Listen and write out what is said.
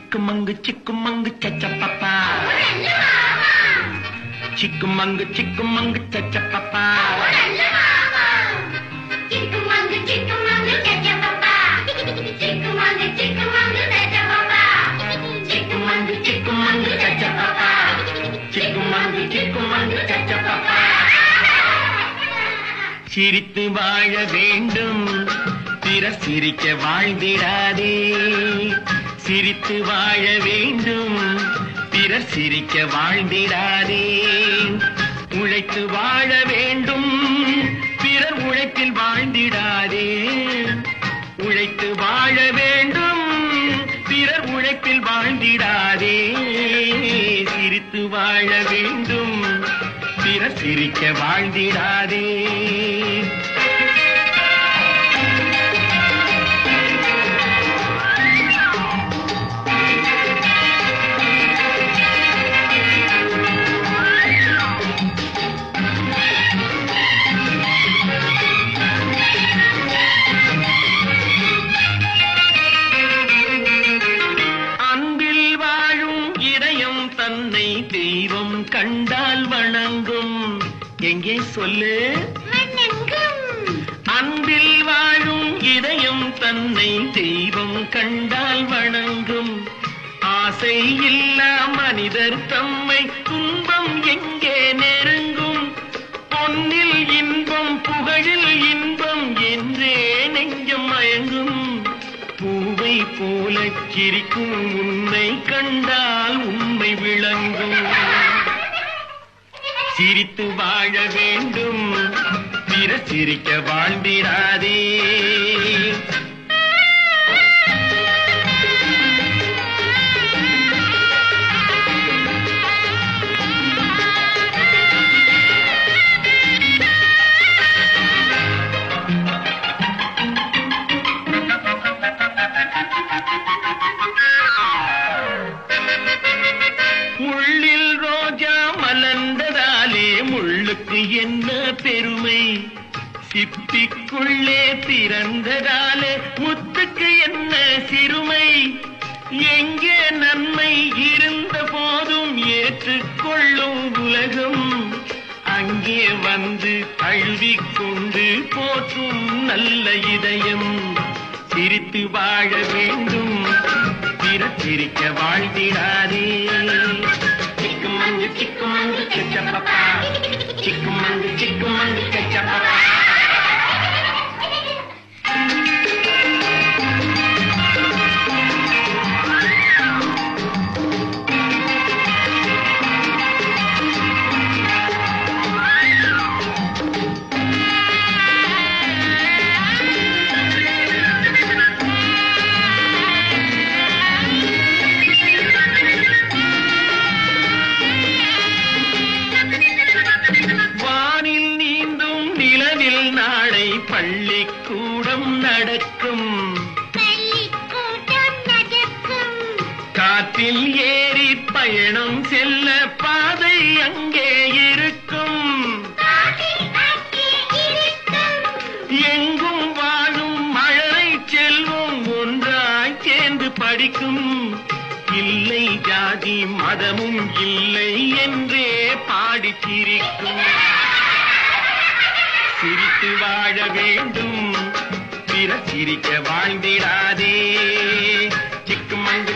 சிக்குமங்கு சச்சப்பப்பா. சிக்குமங்கு சச்சப்பப்பா. சிக்குமங்கு சச்சப்பப்பா. சிக்குமங்கு சச்சப்பப்பா. சிரித்து வாழ வேண்டும், பிறர் சிரிக்க வாழ்ந்திடாதே. சிரித்து வாழ வேண்டும், பிறர் சிரிக்க வாழ்ந்திடாதே. உழைத்து வாழ வேண்டும், பிறர் உழைப்பில் வாழ்ந்திடாதே. உழைத்து வாழ வேண்டும், பிறர் உழைப்பில் வாழ்ந்திடாதே. சிரித்து வாழ வேண்டும், பிறர் சிரிக்க வாழ்ந்திடாதே. தன்னை தெய்வம் கண்டால் வணங்கும். எங்கே சொல்லு? அன்பில் வாழும் இதயம் தன்னை தெய்வம் கண்டால் வணங்கும். ஆசை இல்லா மனிதர் தம்மை துன்பம் எங்கே நெருங்கும். பொன்னில் இன்பம் புகழில் இன்பம் என்றே நெஞ்சம் மயங்கும். பூவை போல சிரிக்கும் உன்னை கண்டால் உண்மை விளங்கும். சிரித்து வாழ வேண்டும், பிறர் சிரிக்க வாழ்ந்திடாதே. முள்ளில் ரோஜா மலர்ந்ததாலே முள்ளுக்கு என்ன பெருமை. சிப்பிக்குள்ளே பிறந்ததாலே முத்துக்கு என்ன சிறுமை. எங்கே நன்மை இருந்த போதும் ஏற்றுக்கொள்ளும் உலகம். அங்கே வந்து தழுவிக்கொண்டு போற்றும் நல்ல இதயம். சிரித்து வாழ வேண்டும், பிறர் சிரிக்க வாழ்ந்திடாதே. சிக்குமங்கு சச்சப்பப்பா. சிக்குமங்கு சச்சப்பப்பா. நாளை பள்ளிக்கூடம் நடக்கும். காற்றில் ஏறி பயணம் செல்ல பாதை அங்கே இருக்கும். எங்கும் வாழும் மழலை செல்வம் ஒன்றாய் சேர்ந்து படிக்கும். இல்லை ஜாதி மதமும் இல்லை என்றே பாடி சிரிக்கும். சிரித்து வாழ வேண்டும், பிறர் சிரிக்க வாழ்ந்திடாதே. சிக்குமங்கு